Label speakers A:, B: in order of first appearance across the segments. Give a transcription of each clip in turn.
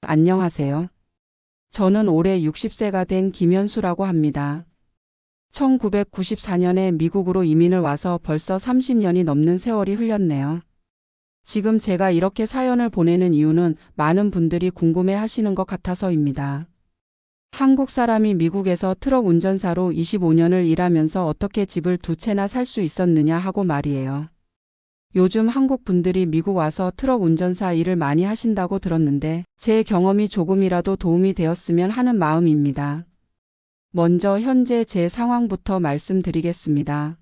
A: 안녕하세요. 저는 올해 60세가 된 김현수라고 합니다. 1994년에 미국으로 이민을 와서 벌써 30년이 넘는 세월이 흘렀네요. 지금 제가 이렇게 사연을 보내는 이유는 많은 분들이 궁금해 하시는 것 같아서입니다. 한국 사람이 미국에서 트럭 운전사로 25년을 일하면서 어떻게 집을 두 채나 살 수 있었느냐 하고 말이에요. 요즘 한국 분들이 미국 와서 트럭 운전사 일을 많이 하신다고 들었는데 제 경험이 조금이라도 도움이 되었으면 하는 마음입니다. 먼저 현재 제 상황부터 말씀드리겠습니다.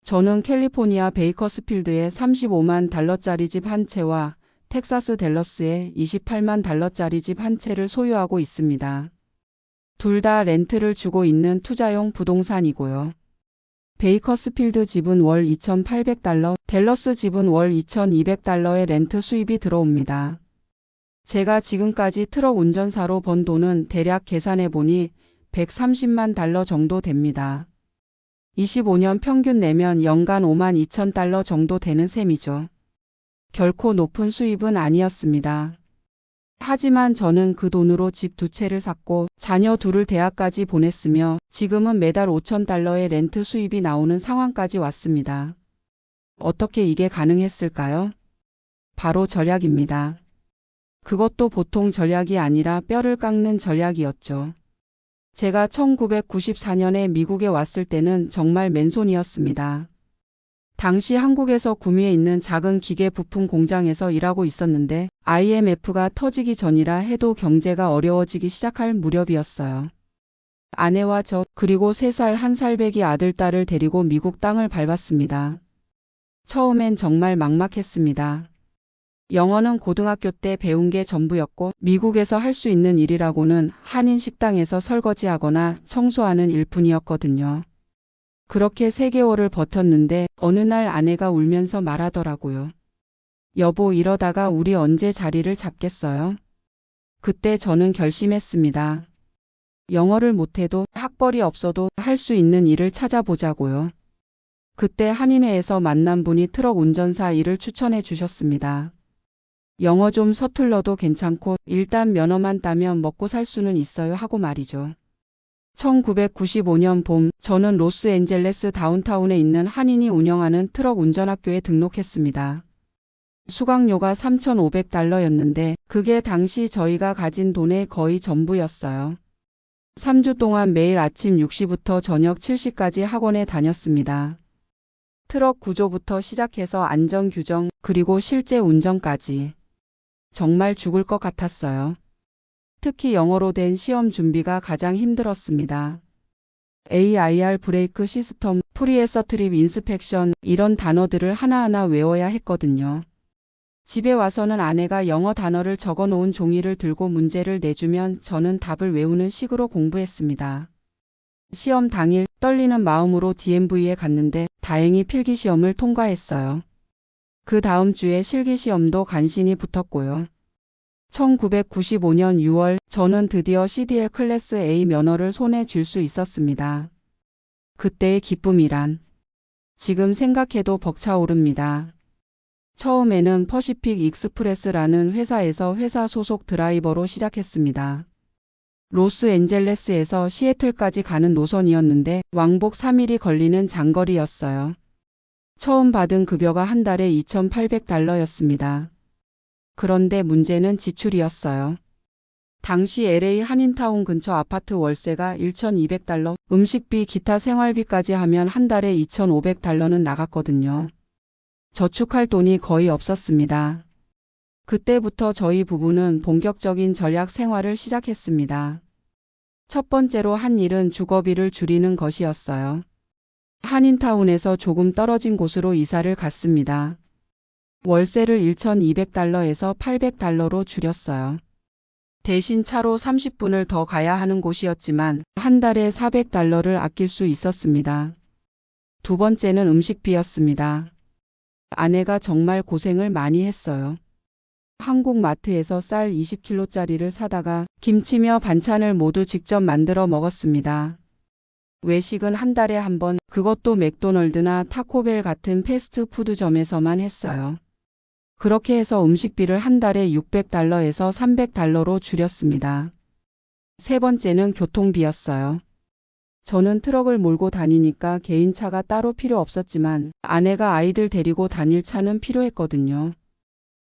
A: 저는 캘리포니아 베이커스필드에 35만 달러짜리 집 한 채와 텍사스 댈러스에 28만 달러짜리 집 한 채를 소유하고 있습니다. 둘 다 렌트를 주고 있는 투자용 부동산이고요. 베이커스필드 집은 월 2,800달러, 댈러스 집은 월 2,200달러의 렌트 수입이 들어옵니다. 제가 지금까지 트럭 운전사로 번 돈은 대략 계산해보니 130만 달러 정도 됩니다. 25년 평균 내면 연간 5만 2천 달러 정도 되는 셈이죠. 결코 높은 수입은 아니었습니다. 하지만 저는 그 돈으로 집 두 채를 샀고 자녀 둘을 대학까지 보냈으며 지금은 매달 5천 달러의 렌트 수입이 나오는 상황까지 왔습니다. 어떻게 이게 가능했을까요? 바로 전략입니다. 그것도 보통 전략이 아니라 뼈를 깎는 전략이었죠. 제가 1994년에 미국에 왔을 때는 정말 맨손이었습니다. 당시 한국에서 구미에 있는 작은 기계 부품 공장에서 일하고 있었는데 IMF가 터지기 전이라 해도 경제가 어려워지기 시작할 무렵이었어요. 아내와 저 그리고 3살 1살 배기 아들 딸을 데리고 미국 땅을 밟았습니다. 처음엔 정말 막막했습니다. 영어는 고등학교 때 배운 게 전부였고 미국에서 할 수 있는 일이라고는 한인 식당에서 설거지하거나 청소하는 일뿐이었거든요. 그렇게 3개월을 버텼는데 어느 날 아내가 울면서 말하더라고요. 여보, 이러다가 우리 언제 자리를 잡겠어요? 그때 저는 결심했습니다. 영어를 못해도 학벌이 없어도 할 수 있는 일을 찾아보자고요. 그때 한인회에서 만난 분이 트럭 운전사 일을 추천해 주셨습니다. 영어 좀 서툴러도 괜찮고 일단 면허만 따면 먹고 살 수는 있어요 하고 말이죠. 1995년 봄 저는 로스앤젤레스 다운타운에 있는 한인이 운영하는 트럭 운전학교에 등록했습니다. 수강료가 3,500달러였는데 그게 당시 저희가 가진 돈의 거의 전부였어요. 3주 동안 매일 아침 6시부터 저녁 7시까지 학원에 다녔습니다. 트럭 구조부터 시작해서 안전 규정 그리고 실제 운전까지. 정말 죽을 것 같았어요. 특히 영어로 된 시험 준비가 가장 힘들었습니다. AIR 브레이크 시스템, 프리에서 트립 인스펙션 이런 단어들을 하나하나 외워야 했거든요. 집에 와서는 아내가 영어 단어를 적어 놓은 종이를 들고 문제를 내주면 저는 답을 외우는 식으로 공부했습니다. 시험 당일 떨리는 마음으로 DMV에 갔는데 다행히 필기시험을 통과했어요. 그 다음 주에 실기시험도 간신히 붙었고요. 1995년 6월 저는 드디어 CDL 클래스 A 면허를 손에 쥘 수 있었습니다. 그때의 기쁨이란 지금 생각해도 벅차오릅니다. 처음에는 퍼시픽 익스프레스라는 회사에서 회사 소속 드라이버로 시작했습니다. 로스앤젤레스에서 시애틀까지 가는 노선이었는데 왕복 3일이 걸리는 장거리였어요. 처음 받은 급여가 한 달에 2,800달러였습니다. 그런데 문제는 지출이었어요. 당시 LA 한인타운 근처 아파트 월세가 1,200달러, 음식비, 기타 생활비까지 하면 한 달에 2,500달러는 나갔거든요. 저축할 돈이 거의 없었습니다. 그때부터 저희 부부는 본격적인 전략 생활을 시작했습니다. 첫 번째로 한 일은 주거비를 줄이는 것이었어요. 한인타운에서 조금 떨어진 곳으로 이사를 갔습니다. 월세를 1,200달러에서 800달러로 줄였어요. 대신 차로 30분을 더 가야 하는 곳이었지만 한 달에 400달러를 아낄 수 있었습니다. 두 번째는 음식비였습니다. 아내가 정말 고생을 많이 했어요. 한국 마트에서 쌀 20kg짜리를 사다가 김치며 반찬을 모두 직접 만들어 먹었습니다. 외식은 한 달에 한 번, 그것도 맥도널드나 타코벨 같은 패스트푸드점에서만 했어요. 그렇게 해서 음식비를 한 달에 $600에서 $300로 줄였습니다. 세 번째는 교통비였어요. 저는 트럭을 몰고 다니니까 개인차가 따로 필요 없었지만 아내가 아이들 데리고 다닐 차는 필요했거든요.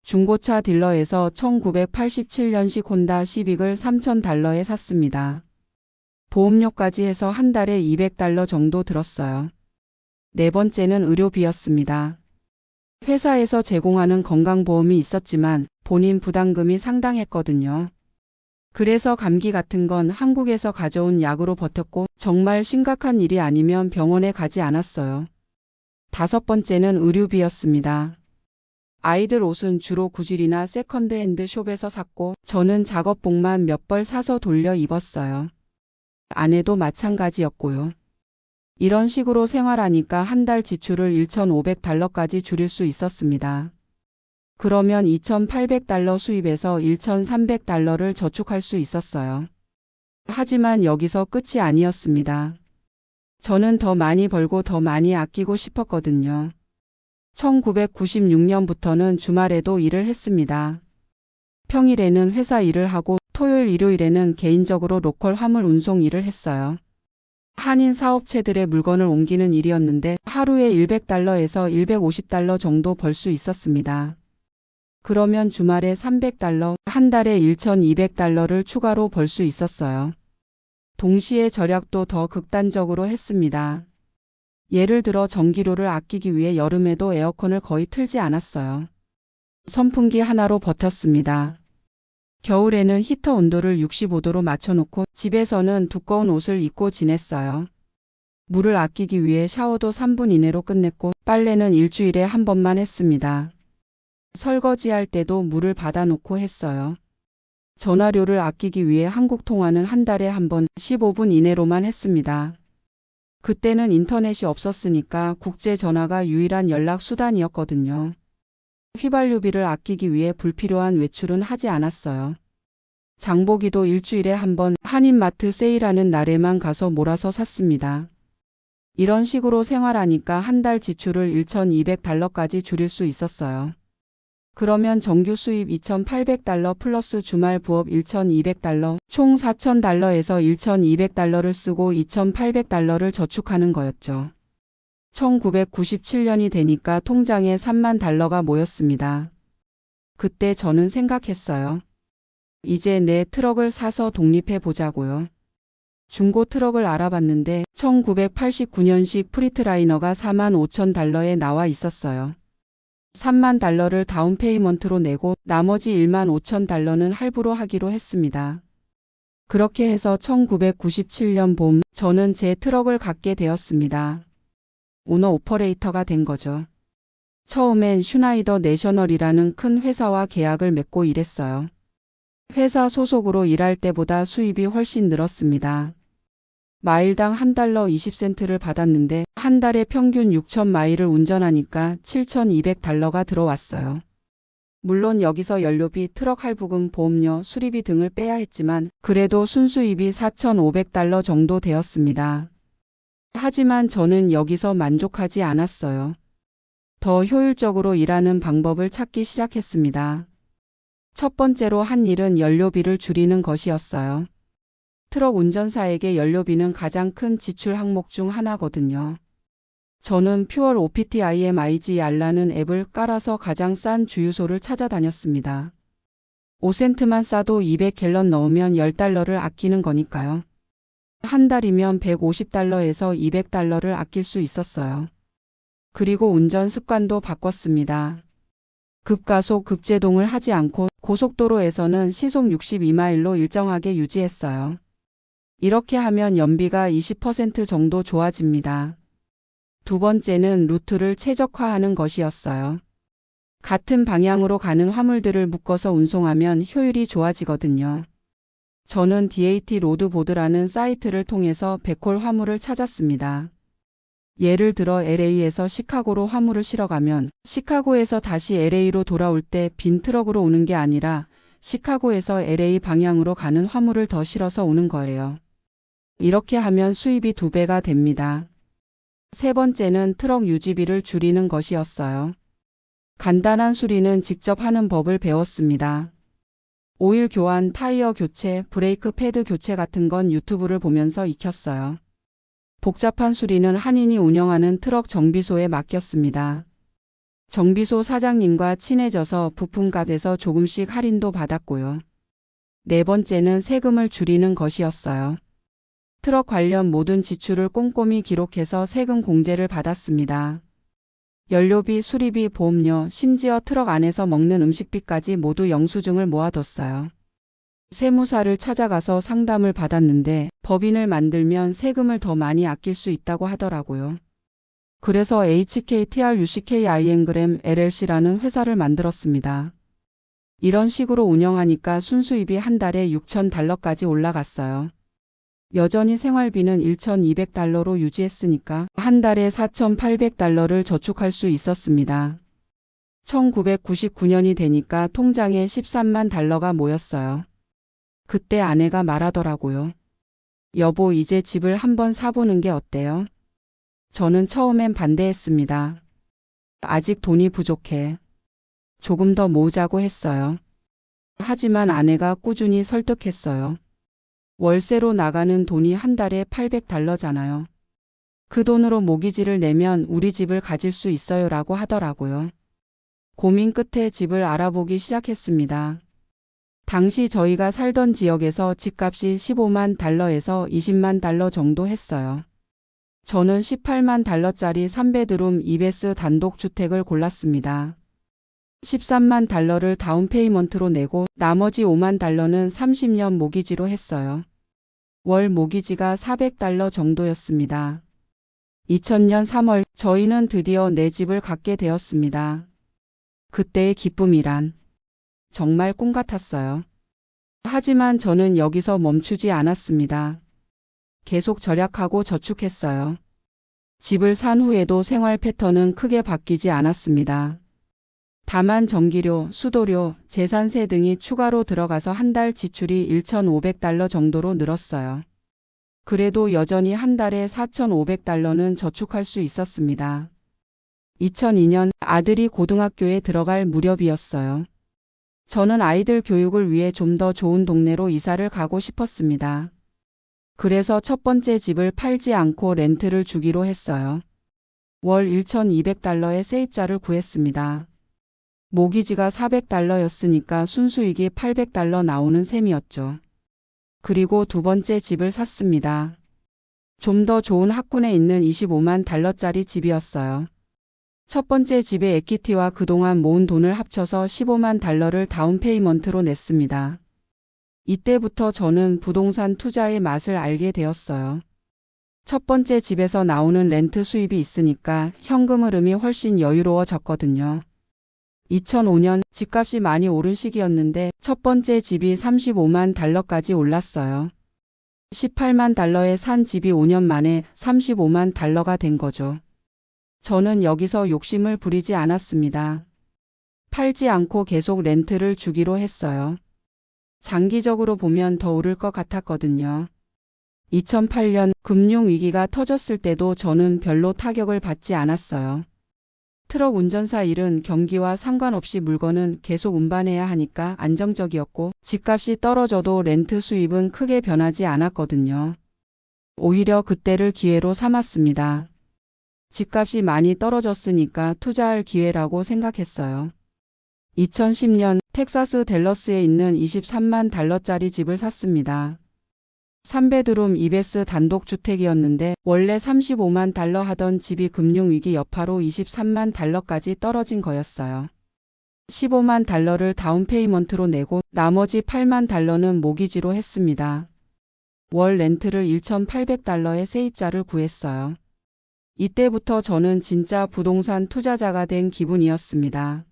A: 중고차 딜러에서 1987년식 혼다 시빅을 $3,000에 샀습니다. 보험료까지 해서 한 달에 $200 정도 들었어요. 네 번째는 의료비였습니다. 회사에서 제공하는 건강보험이 있었지만 본인 부담금이 상당했거든요. 그래서 감기 같은 건 한국에서 가져온 약으로 버텼고 정말 심각한 일이 아니면 병원에 가지 않았어요. 다섯 번째는 의류비였습니다. 아이들 옷은 주로 구질이나 세컨드핸드 숍에서 샀고 저는 작업복만 몇 벌 사서 돌려 입었어요. 아내도 마찬가지였고요. 이런 식으로 생활하니까 한 달 지출을 $1,500까지 줄일 수 있었습니다. 그러면 $2,800 수입에서 $1,300를 저축할 수 있었어요. 하지만 여기서 끝이 아니었습니다. 저는 더 많이 벌고 더 많이 아끼고 싶었거든요. 1996년부터는 주말에도 일을 했습니다. 평일에는 회사 일을 하고 토요일 일요일에는 개인적으로 로컬 화물 운송 일을 했어요. 한인 사업체들의 물건을 옮기는 일이었는데 하루에 $100에서 $150 정도 벌 수 있었습니다. 그러면 주말에 $300, 한 달에 $1,200를 추가로 벌 수 있었어요. 동시에 절약도 더 극단적으로 했습니다. 예를 들어 전기료를 아끼기 위해 여름에도 에어컨을 거의 틀지 않았어요. 선풍기 하나로 버텼습니다. 겨울에는 히터 온도를 65도로 맞춰놓고 집에서는 두꺼운 옷을 입고 지냈어요. 물을 아끼기 위해 샤워도 3분 이내로 끝냈고 빨래는 일주일에 한 번만 했습니다. 설거지할 때도 물을 받아놓고 했어요. 전화료를 아끼기 위해 한국 통화는 한 달에 한 번 15분 이내로만 했습니다. 그때는 인터넷이 없었으니까 국제 전화가 유일한 연락 수단이었거든요. 휘발유비를 아끼기 위해 불필요한 외출은 하지 않았어요. 장보기도 일주일에 한 번 한인마트 세일하는 날에만 가서 몰아서 샀습니다. 이런 식으로 생활하니까 한 달 지출을 $1,200까지 줄일 수 있었어요. 그러면 정규 수입 $2,800 플러스 주말 부업 $1,200, 총 $4,000에서 $1,200를 쓰고 $2,800를 저축하는 거였죠. 1997년이 되니까 통장에 $30,000가 모였습니다. 그때 저는 생각했어요. 이제 내 트럭을 사서 독립해 보자고요. 중고 트럭을 알아봤는데 1989년식 프리트라이너가 $45,000에 나와 있었어요. $30,000를 다운 페이먼트로 내고 나머지 $15,000는 할부로 하기로 했습니다. 그렇게 해서 1997년 봄 저는 제 트럭을 갖게 되었습니다. 오너 오퍼레이터가 된 거죠. 처음엔 슈나이더 내셔널이라는 큰 회사와 계약을 맺고 일했어요. 회사 소속으로 일할 때보다 수입이 훨씬 늘었습니다. 마일당 $1.20를 받았는데 한 달에 평균 6,000마일을 운전하니까 $7,200가 들어왔어요. 물론 여기서 연료비, 트럭 할부금, 보험료, 수리비 등을 빼야 했지만 그래도 순수입이 $4,500 정도 되었습니다. 하지만 저는 여기서 만족하지 않았어요. 더 효율적으로 일하는 방법을 찾기 시작했습니다. 첫 번째로 한 일은 연료비를 줄이는 것이었어요. 트럭 운전사에게 연료비는 가장 큰 지출 항목 중 하나거든요. 저는 퓨얼 OPTIMIGR라는 앱을 깔아서 가장 싼 주유소를 찾아다녔습니다. 5센트만 싸도 200갤런 넣으면 $10를 아끼는 거니까요. 한 달이면 $150에서 $200를 아낄 수 있었어요. 그리고 운전 습관도 바꿨습니다. 급가속, 급제동을 하지 않고 고속도로에서는 시속 62마일로 일정하게 유지했어요. 이렇게 하면 연비가 20% 정도 좋아집니다. 두 번째는 루트를 최적화하는 것이었어요. 같은 방향으로 가는 화물들을 묶어서 운송하면 효율이 좋아지거든요. 저는 DAT 로드보드라는 사이트를 통해서 백홀 화물을 찾았습니다. 예를 들어 LA에서 시카고로 화물을 실어가면 시카고에서 다시 LA로 돌아올 때 빈 트럭으로 오는 게 아니라 시카고에서 LA 방향으로 가는 화물을 더 실어서 오는 거예요. 이렇게 하면 수입이 2배가 됩니다. 세 번째는 트럭 유지비를 줄이는 것이었어요. 간단한 수리는 직접 하는 법을 배웠습니다. 오일 교환, 타이어 교체, 브레이크 패드 교체 같은 건 유튜브를 보면서 익혔어요. 복잡한 수리는 한인이 운영하는 트럭 정비소에 맡겼습니다. 정비소 사장님과 친해져서 부품값에서 조금씩 할인도 받았고요. 네 번째는 세금을 줄이는 것이었어요. 트럭 관련 모든 지출을 꼼꼼히 기록해서 세금 공제를 받았습니다. 연료비, 수리비, 보험료, 심지어 트럭 안에서 먹는 음식비까지 모두 영수증을 모아뒀어요. 세무사를 찾아가서 상담을 받았는데 법인을 만들면 세금을 더 많이 아낄 수 있다고 하더라고요. 그래서 HKTRUCKIN그램 LLC라는 회사를 만들었습니다. 이런 식으로 운영하니까 순수입이 한 달에 $6,000까지 올라갔어요. 여전히 생활비는 $1,200로 유지했으니까 한 달에 $4,800를 저축할 수 있었습니다. 1999년이 되니까 통장에 $13만 모였어요. 그때 아내가 말하더라고요. 여보, 이제 집을 한번 사보는 게 어때요? 저는 처음엔 반대했습니다. 아직 돈이 부족해. 조금 더 모으자고 했어요. 하지만 아내가 꾸준히 설득했어요. 월세로 나가는 돈이 한 달에 $800잖아요. 그 돈으로 모기지를 내면 우리 집을 가질 수 있어요 라고 하더라고요. 고민 끝에 집을 알아보기 시작했습니다. 당시 저희가 살던 지역에서 집값이 $15만 에서 $20만 정도 했어요. 저는 $18만 3베드룸 2베스 단독주택을 골랐습니다. $13만 다운 페이먼트로 내고 나머지 $5만 30년 모기지로 했어요. 월 모기지가 $400 정도였습니다. 2000년 3월 저희는 드디어 내 집을 갖게 되었습니다. 그때의 기쁨이란 정말 꿈 같았어요. 하지만 저는 여기서 멈추지 않았습니다. 계속 절약하고 저축했어요. 집을 산 후에도 생활 패턴은 크게 바뀌지 않았습니다. 다만 전기료, 수도료, 재산세 등이 추가로 들어가서 한 달 지출이 $1,500 정도로 늘었어요. 그래도 여전히 한 달에 $4,500는 저축할 수 있었습니다. 2002년 아들이 고등학교에 들어갈 무렵이었어요. 저는 아이들 교육을 위해 좀 더 좋은 동네로 이사를 가고 싶었습니다. 그래서 첫 번째 집을 팔지 않고 렌트를 주기로 했어요. 월 $1,200의 세입자를 구했습니다. 모기지가 $400였으니까 순수익이 $800 나오는 셈이었죠. 그리고 두 번째 집을 샀습니다. 좀 더 좋은 학군에 있는 $25만 집이었어요. 첫 번째 집의 에퀴티와 그동안 모은 돈을 합쳐서 $15만 다운 페이먼트로 냈습니다. 이때부터 저는 부동산 투자의 맛을 알게 되었어요. 첫 번째 집에서 나오는 렌트 수입이 있으니까 현금 흐름이 훨씬 여유로워졌거든요. 2005년 집값이 많이 오른 시기였는데 첫 번째 집이 $35만 올랐어요. $18만 산 집이 5년 만에 $35만 된 거죠. 저는 여기서 욕심을 부리지 않았습니다. 팔지 않고 계속 렌트를 주기로 했어요. 장기적으로 보면 더 오를 것 같았거든요. 2008년 금융위기가 터졌을 때도 저는 별로 타격을 받지 않았어요. 트럭 운전사 일은 경기와 상관없이 물건은 계속 운반해야 하니까 안정적이었고 집값이 떨어져도 렌트 수입은 크게 변하지 않았거든요. 오히려 그때를 기회로 삼았습니다. 집값이 많이 떨어졌으니까 투자할 기회라고 생각했어요. 2010년 텍사스 댈러스에 있는 $23만 집을 샀습니다. 3베드룸 2베스 단독주택이었는데 원래 $35만 하던 집이 금융위기 여파로 $23만 떨어진 거였어요. $15만 다운 페이먼트로 내고 나머지 $8만 모기지로 했습니다. 월 렌트를 $1,800의 세입자를 구했어요. 이때부터 저는 진짜 부동산 투자자가 된 기분이었습니다.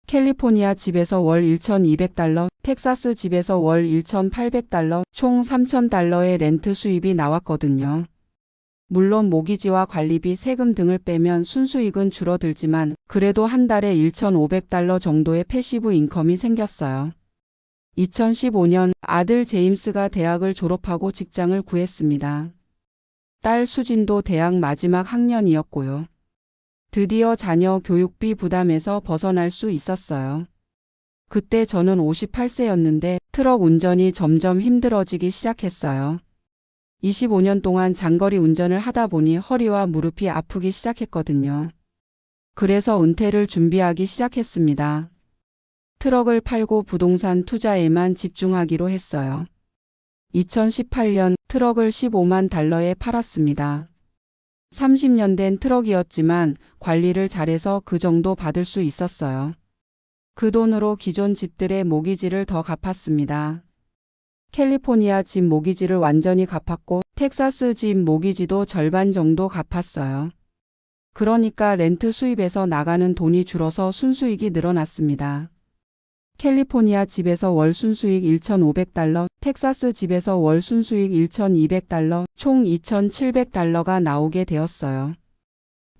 A: 캘리포니아 집에서 월 $1,200, 텍사스 집에서 월 $1,800, 총 $3,000의 렌트 수입이 나왔거든요. 물론 모기지와 관리비, 세금 등을 빼면 순수익은 줄어들지만 그래도 한 달에 $1,500 정도의 패시브 인컴이 생겼어요. 2015년 아들 제임스가 대학을 졸업하고 직장을 구했습니다. 딸 수진도 대학 마지막 학년이었고요. 드디어 자녀 교육비 부담에서 벗어날 수 있었어요. 그때 저는 58세였는데 트럭 운전이 점점 힘들어지기 시작했어요. 25년 동안 장거리 운전을 하다 보니 허리와 무릎이 아프기 시작했거든요. 그래서 은퇴를 준비하기 시작했습니다. 트럭을 팔고 부동산 투자에만 집중하기로 했어요. 2018년 트럭을 15만 달러에 팔았습니다. 30년 된 트럭이었지만 관리를 잘해서 그 정도 받을 수 있었어요. 그 돈으로 기존 집들의 모기지를 더 갚았습니다. 캘리포니아 집 모기지를 완전히 갚았고 텍사스 집 모기지도 절반 정도 갚았어요. 그러니까 렌트 수입에서 나가는 돈이 줄어서 순수익이 늘어났습니다. 캘리포니아 집에서 월 순수익 1,500달러, 텍사스 집에서 월 순수익 1,200달러, 총 2,700달러가 나오게 되었어요.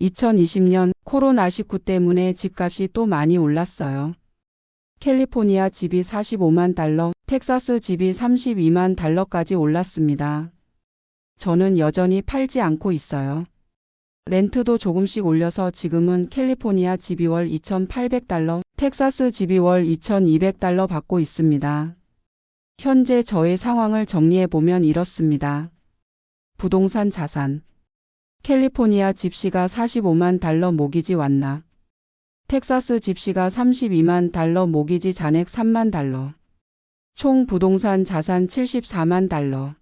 A: 2020년 코로나19 때문에 집값이 또 많이 올랐어요. 캘리포니아 집이 45만 달러, 텍사스 집이 32만 달러까지 올랐습니다. 저는 여전히 팔지 않고 있어요. 렌트도 조금씩 올려서 지금은 캘리포니아 집이 월 2,800달러, 텍사스 집이 월 2,200달러 받고 있습니다. 현재 저의 상황을 정리해보면 이렇습니다. 부동산 자산. 캘리포니아 집시가 45만 달러 모기지 완납. 텍사스 집시가 32만 달러 모기지 잔액 3만 달러. 총 부동산 자산 74만 달러.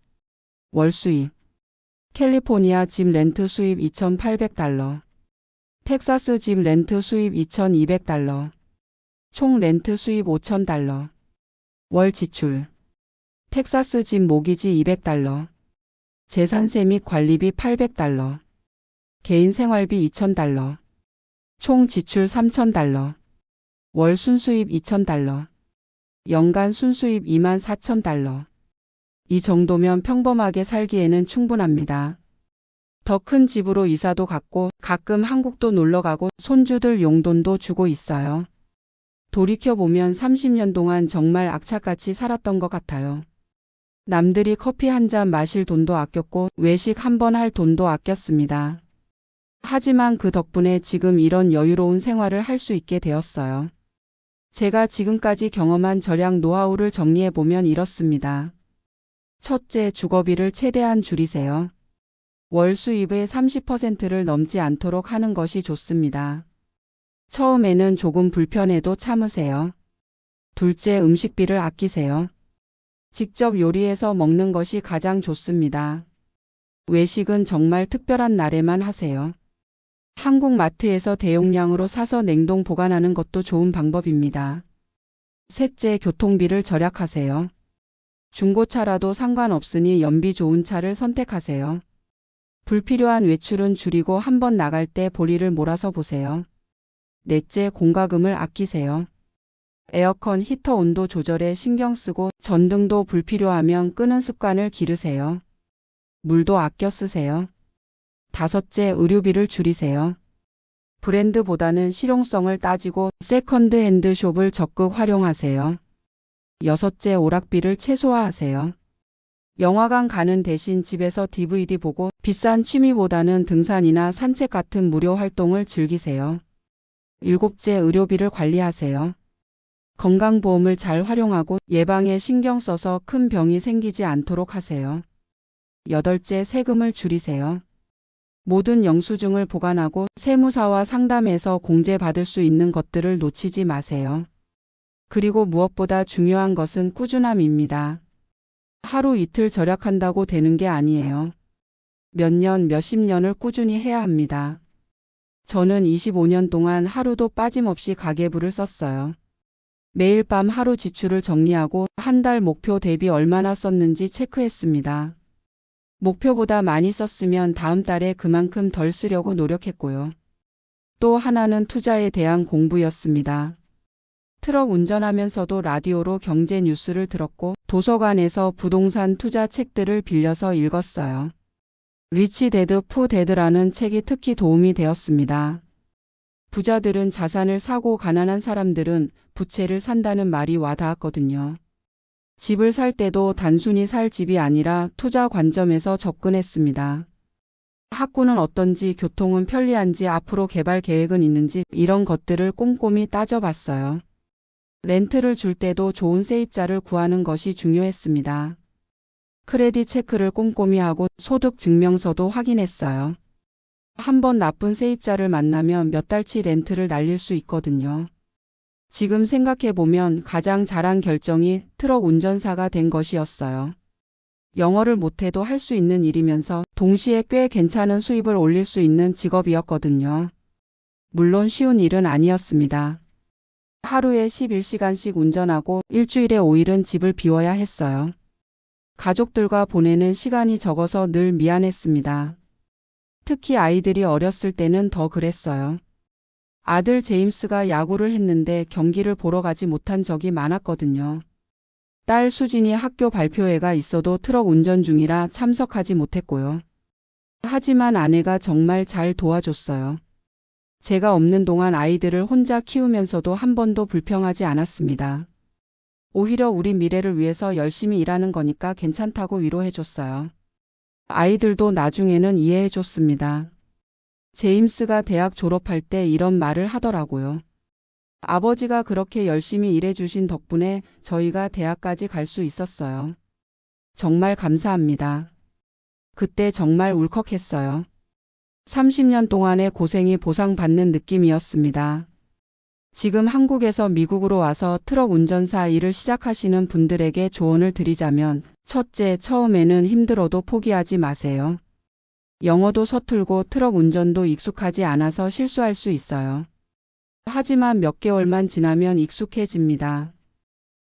A: 월 수입. 캘리포니아 집 렌트 수입 2,800달러. 텍사스 집 렌트 수입 2,200달러. 총 렌트 수입 5,000달러. 월 지출. 텍사스 집 모기지 200달러. 재산세 및 관리비 800달러. 개인 생활비 2,000달러. 총 지출 3,000달러. 월 순수입 2,000달러. 연간 순수입 24,000달러. 이 정도면 평범하게 살기에는 충분합니다. 더 큰 집으로 이사도 갔고 가끔 한국도 놀러 가고 손주들 용돈도 주고 있어요. 돌이켜보면 30년 동안 정말 악착같이 살았던 것 같아요. 남들이 커피 한 잔 마실 돈도 아꼈고 외식 한 번 할 돈도 아꼈습니다. 하지만 그 덕분에 지금 이런 여유로운 생활을 할 수 있게 되었어요. 제가 지금까지 경험한 절약 노하우를 정리해보면 이렇습니다. 첫째, 주거비를 최대한 줄이세요. 월 수입의 30%를 넘지 않도록 하는 것이 좋습니다. 처음에는 조금 불편해도 참으세요. 둘째, 음식비를 아끼세요. 직접 요리해서 먹는 것이 가장 좋습니다. 외식은 정말 특별한 날에만 하세요. 한국 마트에서 대용량으로 사서 냉동 보관하는 것도 좋은 방법입니다. 셋째, 교통비를 절약하세요. 중고차라도 상관없으니 연비 좋은 차를 선택하세요. 불필요한 외출은 줄이고 한번 나갈 때 보리를 몰아서 보세요. 넷째, 공과금을 아끼세요. 에어컨 히터 온도 조절에 신경 쓰고 전등도 불필요하면 끄는 습관을 기르세요. 물도 아껴 쓰세요. 다섯째, 의료비를 줄이세요. 브랜드보다는 실용성을 따지고 세컨드 핸드 숍을 적극 활용하세요. 여섯째, 오락비를 최소화하세요. 영화관 가는 대신 집에서 DVD 보고 비싼 취미보다는 등산이나 산책 같은 무료 활동을 즐기세요. 일곱째, 의료비를 관리하세요. 건강보험을 잘 활용하고 예방에 신경 써서 큰 병이 생기지 않도록 하세요. 여덟째, 세금을 줄이세요. 모든 영수증을 보관하고 세무사와 상담해서 공제받을 수 있는 것들을 놓치지 마세요. 그리고 무엇보다 중요한 것은 꾸준함입니다. 하루 이틀 절약한다고 되는 게 아니에요. 몇 년, 몇십 년을 꾸준히 해야 합니다. 저는 25년 동안 하루도 빠짐없이 가계부를 썼어요. 매일 밤 하루 지출을 정리하고 한 달 목표 대비 얼마나 썼는지 체크했습니다. 목표보다 많이 썼으면 다음 달에 그만큼 덜 쓰려고 노력했고요. 또 하나는 투자에 대한 공부였습니다. 트럭 운전하면서도 라디오로 경제 뉴스를 들었고 도서관에서 부동산 투자 책들을 빌려서 읽었어요. 리치 데드 푸 데드라는 책이 특히 도움이 되었습니다. 부자들은 자산을 사고 가난한 사람들은 부채를 산다는 말이 와닿았거든요. 집을 살 때도 단순히 살 집이 아니라 투자 관점에서 접근했습니다. 학구는 어떤지, 교통은 편리한지, 앞으로 개발 계획은 있는지 이런 것들을 꼼꼼히 따져봤어요. 렌트를 줄 때도 좋은 세입자를 구하는 것이 중요했습니다. 크레딧 체크를 꼼꼼히 하고 소득 증명서도 확인했어요. 한번 나쁜 세입자를 만나면 몇 달치 렌트를 날릴 수 있거든요. 지금 생각해보면 가장 잘한 결정이 트럭 운전사가 된 것이었어요. 영어를 못해도 할 수 있는 일이면서 동시에 꽤 괜찮은 수입을 올릴 수 있는 직업이었거든요. 물론 쉬운 일은 아니었습니다. 하루에 11시간씩 운전하고 일주일에 5일은 집을 비워야 했어요. 가족들과 보내는 시간이 적어서 늘 미안했습니다. 특히 아이들이 어렸을 때는 더 그랬어요. 아들 제임스가 야구를 했는데 경기를 보러 가지 못한 적이 많았거든요. 딸 수진이 학교 발표회가 있어도 트럭 운전 중이라 참석하지 못했고요. 하지만 아내가 정말 잘 도와줬어요. 제가 없는 동안 아이들을 혼자 키우면서도 한 번도 불평하지 않았습니다. 오히려 우리 미래를 위해서 열심히 일하는 거니까 괜찮다고 위로해줬어요. 아이들도 나중에는 이해해줬습니다. 제임스가 대학 졸업할 때 이런 말을 하더라고요. 아버지가 그렇게 열심히 일해주신 덕분에 저희가 대학까지 갈 수 있었어요. 정말 감사합니다. 그때 정말 울컥했어요. 30년 동안의 고생이 보상받는 느낌이었습니다. 지금 한국에서 미국으로 와서 트럭 운전사 일을 시작하시는 분들에게 조언을 드리자면, 첫째, 처음에는 힘들어도 포기하지 마세요. 영어도 서툴고 트럭 운전도 익숙하지 않아서 실수할 수 있어요. 하지만 몇 개월만 지나면 익숙해집니다.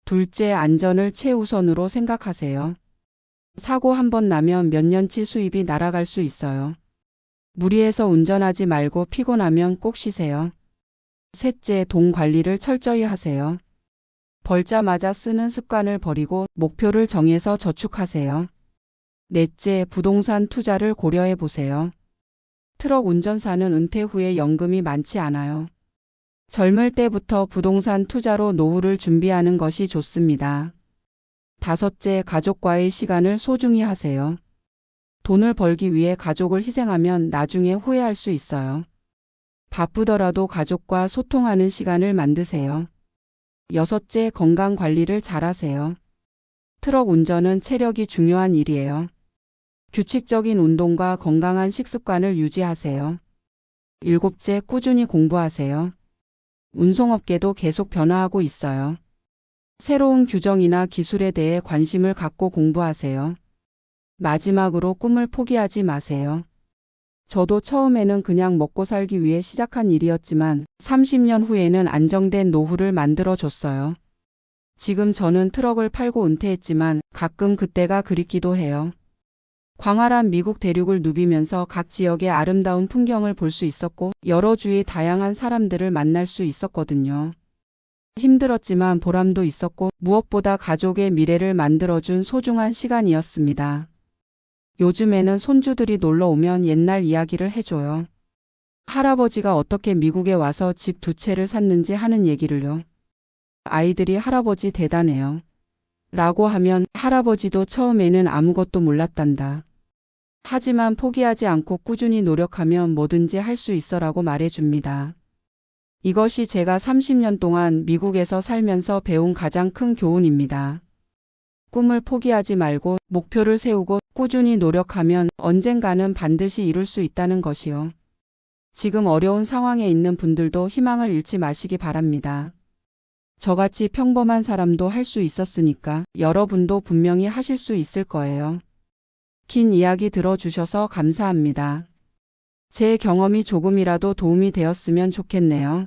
A: 둘째, 안전을 최우선으로 생각하세요. 사고 한 번 나면 몇 년치 수입이 날아갈 수 있어요. 무리해서 운전하지 말고 피곤하면 꼭 쉬세요. 셋째, 돈 관리를 철저히 하세요. 벌자마자 쓰는 습관을 버리고 목표를 정해서 저축하세요. 넷째, 부동산 투자를 고려해 보세요. 트럭 운전사는 은퇴 후에 연금이 많지 않아요. 젊을 때부터 부동산 투자로 노후를 준비하는 것이 좋습니다. 다섯째, 가족과의 시간을 소중히 하세요. 돈을 벌기 위해 가족을 희생하면 나중에 후회할 수 있어요. 바쁘더라도 가족과 소통하는 시간을 만드세요. 여섯째, 건강 관리를 잘하세요. 트럭 운전은 체력이 중요한 일이에요. 규칙적인 운동과 건강한 식습관을 유지하세요. 일곱째, 꾸준히 공부하세요. 운송업계도 계속 변화하고 있어요. 새로운 규정이나 기술에 대해 관심을 갖고 공부하세요. 마지막으로 꿈을 포기하지 마세요. 저도 처음에는 그냥 먹고 살기 위해 시작한 일이었지만 30년 후에는 안정된 노후를 만들어줬어요. 지금 저는 트럭을 팔고 은퇴했지만 가끔 그때가 그립기도 해요. 광활한 미국 대륙을 누비면서 각 지역의 아름다운 풍경을 볼 수 있었고 여러 주의 다양한 사람들을 만날 수 있었거든요. 힘들었지만 보람도 있었고 무엇보다 가족의 미래를 만들어준 소중한 시간이었습니다. 요즘에는 손주들이 놀러 오면 옛날 이야기를 해줘요. 할아버지가 어떻게 미국에 와서 집 2채를 샀는지 하는 얘기를요. 아이들이 할아버지 대단해요. 라고 하면 할아버지도 처음에는 아무것도 몰랐단다. 하지만 포기하지 않고 꾸준히 노력하면 뭐든지 할 수 있어라고 말해줍니다. 이것이 제가 30년 동안 미국에서 살면서 배운 가장 큰 교훈입니다. 꿈을 포기하지 말고 목표를 세우고 꾸준히 노력하면 언젠가는 반드시 이룰 수 있다는 것이요. 지금 어려운 상황에 있는 분들도 희망을 잃지 마시기 바랍니다. 저같이 평범한 사람도 할 수 있었으니까 여러분도 분명히 하실 수 있을 거예요. 긴 이야기 들어주셔서 감사합니다. 제 경험이 조금이라도 도움이 되었으면 좋겠네요.